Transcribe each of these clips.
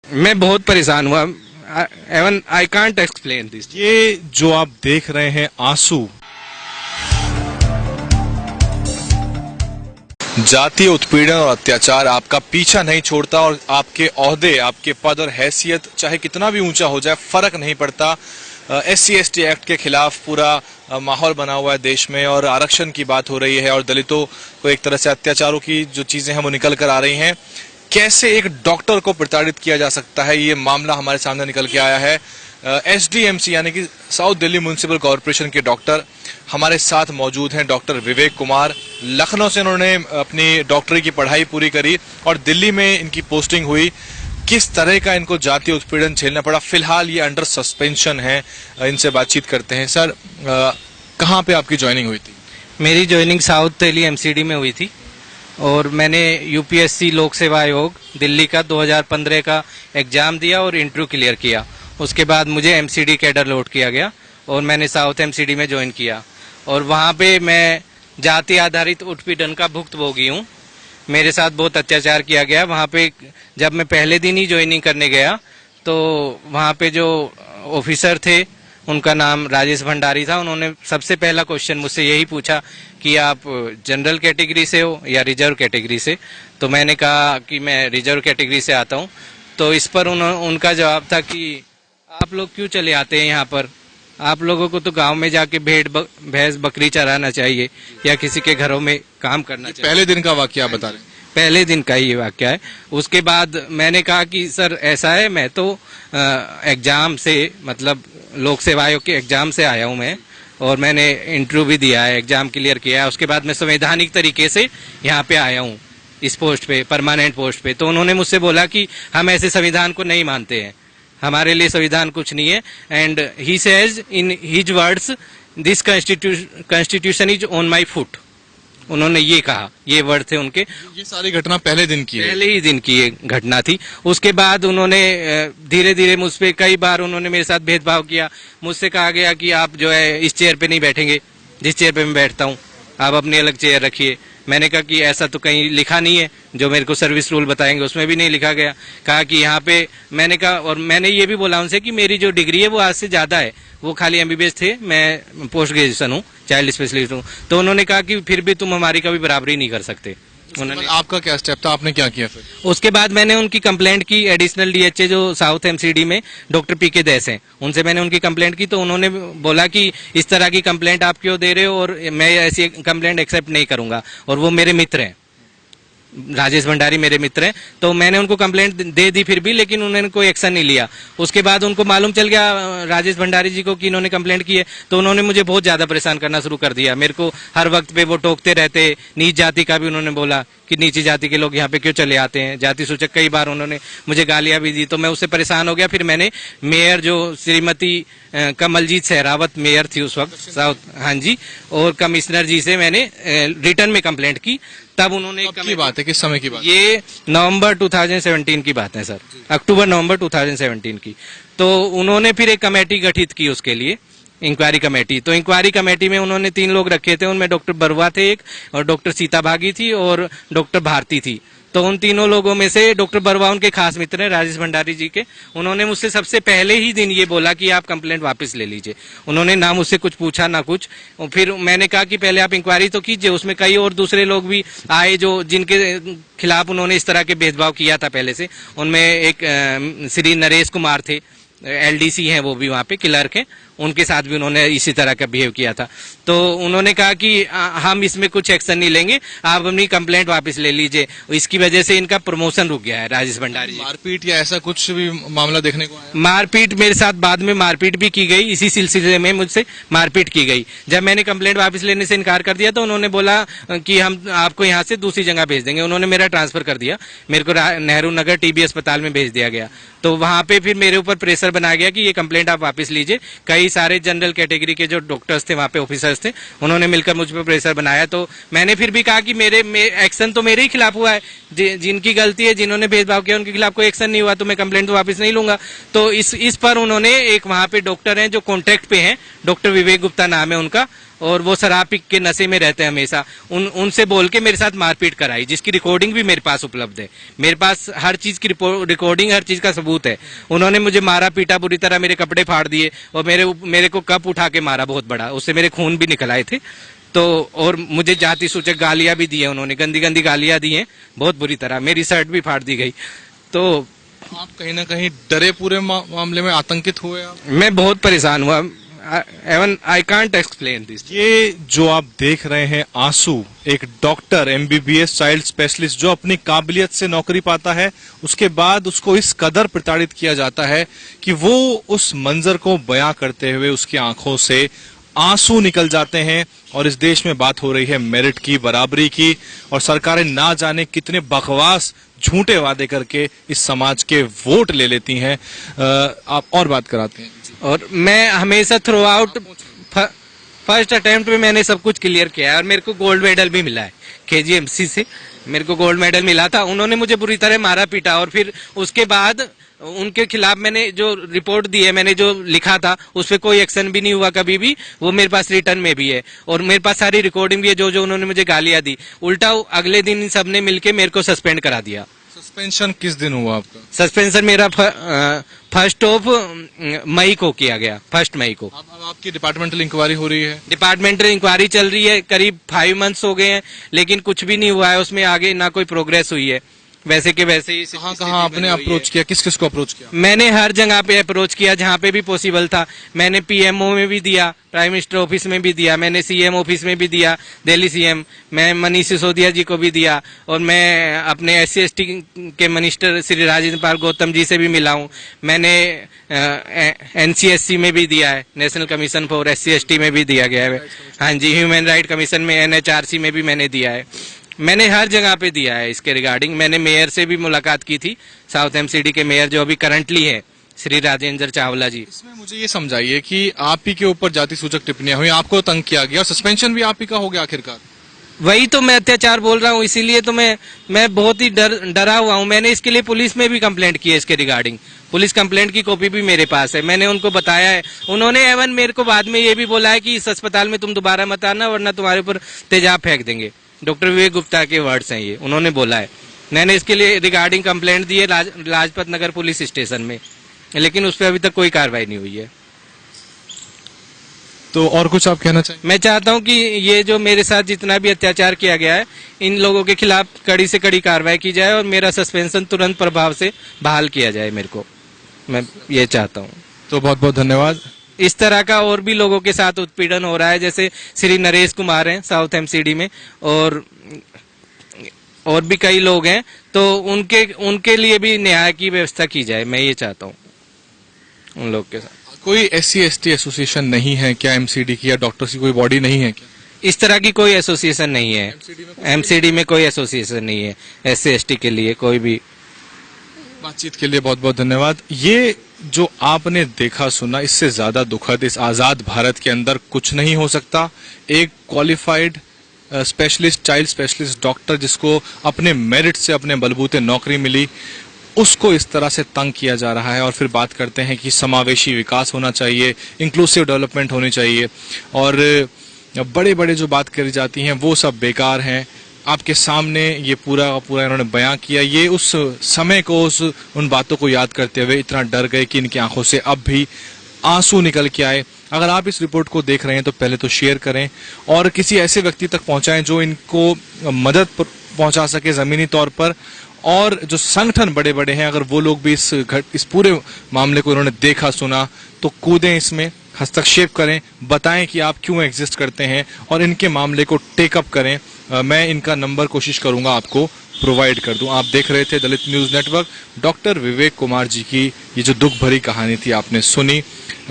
मैं बहुत परेशान हुआ, even I can't explain this. ये जो आप देख रहे हैं आंसू, जातीय उत्पीड़न और अत्याचार आपका पीछा नहीं छोड़ता और आपके ओहदे, आपके पद और हैसियत चाहे कितना भी ऊंचा हो जाए, फर्क नहीं पड़ता। SC/ST एक्ट के खिलाफ पूरा माहौल बना हुआ है देश में और आरक्षण की बात हो रही है और दलितों को एक तरह से अत्याचारों की जो चीजें हैं वो निकल कर आ रही हैं। कैसे एक डॉक्टर को प्रताड़ित किया जा सकता है, ये मामला हमारे सामने निकल के आया है। SDMC यानी कि साउथ दिल्ली म्युनिसिपल कॉरपोरेशन के डॉक्टर हमारे साथ मौजूद हैं। डॉक्टर विवेक कुमार, लखनऊ से उन्होंने अपनी डॉक्टरी की पढ़ाई पूरी करी और दिल्ली में इनकी पोस्टिंग हुई। किस तरह का इनको जातीय उत्पीड़न झेलना पड़ा, फिलहाल ये अंडर सस्पेंशन है, इनसे बातचीत करते हैं। सर, कहाँ पे आपकी ज्वाइनिंग हुई थी? मेरी ज्वाइनिंग साउथ दिल्ली MCD में हुई थी और मैंने UPSC लोक सेवा आयोग दिल्ली का 2015 का एग्जाम दिया और इंटरव्यू क्लियर किया। उसके बाद मुझे MCD कैडर लोड किया गया और मैंने साउथ MCD में ज्वाइन किया और वहाँ पे मैं जाति आधारित उत्पीड़न का भुक्तभोगी हूँ। मेरे साथ बहुत अत्याचार किया गया। वहाँ पे जब मैं पहले दिन ही ज्वाइनिंग करने गया तो वहाँ पे जो ऑफिसर थे, उनका नाम राजेश भंडारी था, उन्होंने सबसे पहला क्वेश्चन मुझसे यही पूछा कि आप जनरल कैटेगरी से हो या रिजर्व कैटेगरी से। तो मैंने कहा कि मैं रिजर्व कैटेगरी से आता हूँ। तो इस पर उनका जवाब था कि आप लोग क्यों चले आते हैं यहाँ पर, आप लोगों को तो गांव में जाके भेड़ भैंस बकरी चराना चाहिए या किसी के घरों में काम करना चाहिए। पहले दिन का वाकया बता रहे हैं? पहले दिन का ही वाकया है। उसके बाद मैंने कहा कि सर ऐसा है, मैं तो एग्जाम से, मतलब लोक सेवा आयोग के एग्जाम से आया हूँ मैं, और मैंने इंटरव्यू भी दिया है, एग्जाम क्लियर किया है। उसके बाद मैं संवैधानिक तरीके से यहाँ पे आया हूँ इस पोस्ट पे, परमानेंट पोस्ट पे। तो उन्होंने मुझसे बोला कि हम ऐसे संविधान को नहीं मानते हैं, हमारे लिए संविधान कुछ नहीं है। And he says in his words, this constitution is on my foot. उन्होंने ये कहा, ये वर्ड थे उनके। ये सारी घटना पहले दिन की है? पहले ही दिन की ये घटना थी। उसके बाद उन्होंने धीरे धीरे मुझ पे कई बार उन्होंने मेरे साथ भेदभाव किया। मुझसे कहा गया कि आप जो है इस चेयर पे नहीं बैठेंगे जिस चेयर पे मैं बैठता हूँ, आप अपनी अलग चेयर रखिए। मैंने कहा कि ऐसा तो कहीं लिखा नहीं है, जो मेरे को सर्विस रूल बताएंगे उसमें भी नहीं लिखा गया। कहा कि यहाँ पे, मैंने कहा, और मैंने ये भी बोला उनसे कि मेरी जो डिग्री है वो आज से ज्यादा है, वो खाली MBBS थे, मैं पोस्ट ग्रेजुएशन हूँ, चाइल्ड स्पेशलिस्ट हूँ। तो उन्होंने कहा कि फिर भी तुम हमारी कभी बराबरी नहीं कर सकते। उन्होंने, आपका क्या स्टेप था, आपने क्या किया फिर? उसके बाद मैंने उनकी कंप्लेंट की। एडिशनल DHA जो साउथ MCD में डॉक्टर PK दैस हैं, उनसे मैंने उनकी कंप्लेंट की। तो उन्होंने बोला कि इस तरह की कंप्लेंट आप क्यों दे रहे हो, और मैं ऐसी कंप्लेंट एक्सेप्ट नहीं करूंगा। और वो मेरे मित्र हैं, राजेश भंडारी मेरे मित्र हैं। तो मैंने उनको कंप्लेंट दे दी फिर भी, लेकिन उन्होंने कोई एक्शन नहीं लिया। उसके बाद उनको मालूम चल गया राजेश भंडारी जी को कि इन्होंने कंप्लेंट की है। तो उन्होंने मुझे बहुत ज्यादा परेशान करना शुरू कर दिया। मेरे को हर वक्त पे वो टोकते रहते। नीच जाति का भी उन्होंने बोला कि नीची जाति के लोग यहाँ पे क्यों चले आते हैं, जाति सूचक कई बार उन्होंने मुझे गालियां भी दी। तो मैं उससे परेशान हो गया। फिर मैंने मेयर जो श्रीमती कमलजीत सहरावत मेयर थी उस वक्त साउथ, हाँ जी, और कमिश्नर जी से मैंने रिटर्न में कंप्लेंट की। तब उन्होंने, कब की बात है, किस समय की बात? ये नवंबर 2017 की बात है सर, अक्टूबर-नवंबर 2017 की। तो उन्होंने फिर एक कमेटी गठित की उसके लिए, इंक्वायरी कमेटी। तो इंक्वायरी कमेटी में उन्होंने 3 लोग रखे थे। उनमें डॉक्टर बरुआ थे एक, और डॉक्टर सीता भागी थी, और डॉक्टर भारती थी। तो उन तीनों लोगों में से डॉक्टर बरुआ उनके खास मित्र हैं राजेश भंडारी जी के। उन्होंने मुझसे सबसे पहले ही दिन ये बोला कि आप कंप्लेंट वापस ले लीजिए। उन्होंने ना मुझसे कुछ पूछा ना कुछ। फिर मैंने कहा कि पहले आप इंक्वायरी तो कीजिए। उसमें कई और दूसरे लोग भी आए जो जिनके खिलाफ उन्होंने इस तरह के भेदभाव किया था पहले से। उनमें एक श्री नरेश कुमार थे, LDC हैं, वो भी वहाँ पे क्लर्क हैं, उनके साथ भी उन्होंने इसी तरह का बिहेव किया था। तो उन्होंने कहा कि हम इसमें कुछ एक्शन नहीं लेंगे, आप अपनी कंप्लेंट वापस ले लीजिए। इसकी वजह से इनका प्रमोशन रुक गया है राजेश भंडारी जी। मारपीट या ऐसा कुछ भी मामला देखने को आया? मारपीट मेरे साथ बाद में मारपीट भी की गई। इसी सिलसिले में मुझसे मारपीट की गई। जब मैंने कंप्लेंट वापस लेने से इनकार कर दिया तो उन्होंने बोला कि हम आपको यहाँ से दूसरी जगह भेज देंगे। उन्होंने मेरा ट्रांसफर कर दिया, मेरे को नेहरू नगर TB अस्पताल में भेज दिया गया। तो वहां पे फिर मेरे ऊपर प्रेशर बनाया गया कि ये कंप्लेंट आप वापस लीजिए। कई सारे जनरल कैटेगरी के जो डॉक्टर्स थे वहां पे, ऑफिसर्स थे, उन्होंने मिलकर मुझ पर प्रेशर बनाया। तो मैंने फिर भी कहा कि मेरे एक्शन तो मेरे ही खिलाफ हुआ है, जिनकी गलती है, जिन्होंने भेदभाव किया उनके खिलाफ कोई एक्शन नहीं हुआ, तो मैं कंप्लेंट तो वापस नहीं लूंगा। तो इस पर उन्होंने, एक वहां पे डॉक्टर हैं जो कॉन्ट्रैक्ट पे हैं, डॉक्टर विवेक गुप्ता नाम है उनका, और वो शराब पी के नशे में रहते हैं हमेशा। उनसे बोल के मेरे साथ मारपीट कराई, जिसकी रिकॉर्डिंग भी मेरे पास उपलब्ध है। मेरे पास हर चीज की रिकॉर्डिंग, हर चीज का सबूत है। उन्होंने मुझे मारा पीटा बुरी तरह, मेरे कपड़े फाड़ दिए और मेरे को कप उठा के मारा बहुत बड़ा, उससे मेरे खून भी निकल आए थे। तो और मुझे जाति सूचक गालियां भी दी है, उन्होंने गंदी गंदी गालियां दी हैं बहुत बुरी तरह, मेरी शर्ट भी फाड़ दी गई। तो आप कहीं ना कहीं डरे, पूरे मामले में आतंकित हुए आप? मैं बहुत परेशान हुआ, even I can't explain this. ये जो आप देख रहे हैं आंसू, एक डॉक्टर एमबीबीएस चाइल्ड स्पेशलिस्ट जो अपनी काबिलियत से नौकरी पाता है, उसके बाद उसको इस कदर प्रताड़ित किया जाता है कि वो उस मंजर को बयां करते हुए उसकी आंखों से आंसू निकल जाते हैं। और इस देश में बात हो रही है मेरिट की, बराबरी की, और सरकारें ना जाने कितने बकवास झूठे वादे करके इस समाज के वोट ले लेती हैं। आप और बात कराते हैं। और मैं हमेशा थ्रू आउट फर्स्ट अटेम्प्ट में मैंने सब कुछ क्लियर किया है और मेरे को गोल्ड मेडल भी मिला है KGMC से, मेरे को गोल्ड मेडल मिला था। उन्होंने मुझे बुरी तरह मारा पीटा और फिर उसके बाद उनके खिलाफ मैंने जो रिपोर्ट दी है, मैंने जो लिखा था उस पर कोई एक्शन भी नहीं हुआ कभी भी, वो मेरे पास रिटर्न में भी है और मेरे पास सारी रिकॉर्डिंग भी है। जो उन्होंने मुझे गालियां दी, उल्टा अगले दिन इन सबने मिलके मेरे को सस्पेंड करा दिया। सस्पेंशन किस दिन हुआ आपका? सस्पेंशन मेरा 1 मई को किया गया, 1 मई को। अब आपकी डिपार्टमेंटल इंक्वायरी हो रही है? डिपार्टमेंटल इंक्वायरी चल रही है, करीब 5 मंथ्स हो गए हैं, लेकिन कुछ भी नहीं हुआ है उसमें, आगे ना कोई प्रोग्रेस हुई है। वैसे के वैसे ही कहाँ आपने अप्रोच किया, किस किस को अप्रोच किया? मैंने हर जगह पे अप्रोच किया जहाँ पे भी पॉसिबल था। मैंने PMO में भी दिया, प्राइम मिनिस्टर ऑफिस में भी दिया, मैंने CM ऑफिस में भी दिया, दिल्ली CM, मैं मनीष सिसोदिया जी को भी दिया और मैं अपने SC/ST के मिनिस्टर श्री राजेंद्र पाल गौतम जी से भी मिला हूँ। मैंने NCSC में भी दिया है, नेशनल कमीशन फॉर SC/ST में भी दिया गया है। हाँ जी, ह्यूमन राइट कमीशन में NHRC में भी मैंने दिया है। मैंने हर जगह पे दिया है इसके रिगार्डिंग। मैंने मेयर से भी मुलाकात की थी, साउथ MCD के मेयर जो अभी करंटली है, श्री राजेंद्र चावला जी। इसमें मुझे ये समझाइए कि आप ही के ऊपर जाति सूचक टिप्पणियां हुई, आपको तंग किया गया और सस्पेंशन भी आप ही का हो गया आखिरकार। वही तो मैं अत्याचार बोल रहा हूँ, इसीलिए तो मैं बहुत ही डरा हुआ हूँ। मैंने इसके लिए पुलिस में भी कंप्लेंट की है इसके रिगार्डिंग, पुलिस कंप्लेंट की कॉपी भी मेरे पास है, मैंने उनको बताया है। उन्होंने एवन मेरे को बाद में ये भी बोला है कि इस अस्पताल में तुम दोबारा मत आना वरना तुम्हारे ऊपर तेजाब फेंक देंगे। डॉक्टर विवेक गुप्ता के वर्ड्स हैं ये, उन्होंने बोला है। मैंने इसके लिए रिगार्डिंग कंप्लेंट दी है लाजपत नगर पुलिस स्टेशन में, लेकिन उस पर अभी तक कोई कार्रवाई नहीं हुई है। तो और कुछ आप कहना चाहिए? मैं चाहता हूं कि ये जो मेरे साथ जितना भी अत्याचार किया गया है, इन लोगों के खिलाफ कड़ी से कड़ी कार्रवाई की जाए और मेरा सस्पेंशन तुरंत प्रभाव से बहाल किया जाए मेरे को, मैं ये चाहता हूँ। तो बहुत बहुत धन्यवाद। इस तरह का और भी लोगों के साथ उत्पीड़न हो रहा है, जैसे श्री नरेश कुमार हैं साउथ MCD में, और भी कई लोग हैं, तो उनके लिए भी न्याय की व्यवस्था की जाए, मैं ये चाहता हूँ उन लोग के साथ। कोई SC/ST एसोसिएशन नहीं है क्या MCD की, या डॉक्टर्स की कोई बॉडी नहीं है क्या? इस तरह की कोई एसोसिएशन नहीं है, MCD में कोई एसोसिएशन नहीं है SC/ST के लिए कोई भी। बातचीत के लिए बहुत बहुत धन्यवाद। ये जो आपने देखा सुना, इससे ज्यादा दुखद इस आजाद भारत के अंदर कुछ नहीं हो सकता। एक qualified specialist, child specialist doctor जिसको अपने मेरिट से, अपने बलबूते नौकरी मिली, उसको इस तरह से तंग किया जा रहा है। और फिर बात करते हैं कि समावेशी विकास होना चाहिए, इंक्लूसिव डेवलपमेंट होनी चाहिए, और बड़े बड़े जो बात करी जाती हैं वो सब बेकार हैं। आपके सामने ये पूरा इन्होंने बयां किया। ये उस समय को, उन बातों को याद करते हुए इतना डर गए कि इनकी आंखों से अब भी आंसू निकल के आए। अगर आप इस रिपोर्ट को देख रहे हैं तो पहले तो शेयर करें और किसी ऐसे व्यक्ति तक पहुंचाएं जो इनको मदद पहुंचा सके जमीनी तौर पर। और जो संगठन बड़े बड़े हैं, अगर वो लोग भी इस पूरे मामले को इन्होंने देखा सुना तो कूदें इसमें, हस्तक्षेप करें, बताएं कि आप क्यों एग्जिस्ट करते हैं और इनके मामले को टेकअप करें। मैं इनका नंबर कोशिश करूंगा आपको प्रोवाइड कर दूं। आप देख रहे थे दलित news network. Doctor Vivek Kumar ji की ये जो दुख भरी कहानी थी आपने सुनी।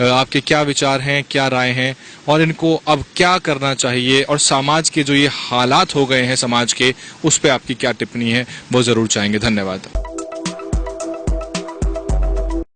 आपके क्या विचार हैं, क्या राय हैं और इनको अब क्या करना चाहिए, और समाज के जो ये हालात हो गए हैं समाज के, उस पर आपकी क्या टिप्पणी है, वो जरूर चाहेंगे। धन्यवाद।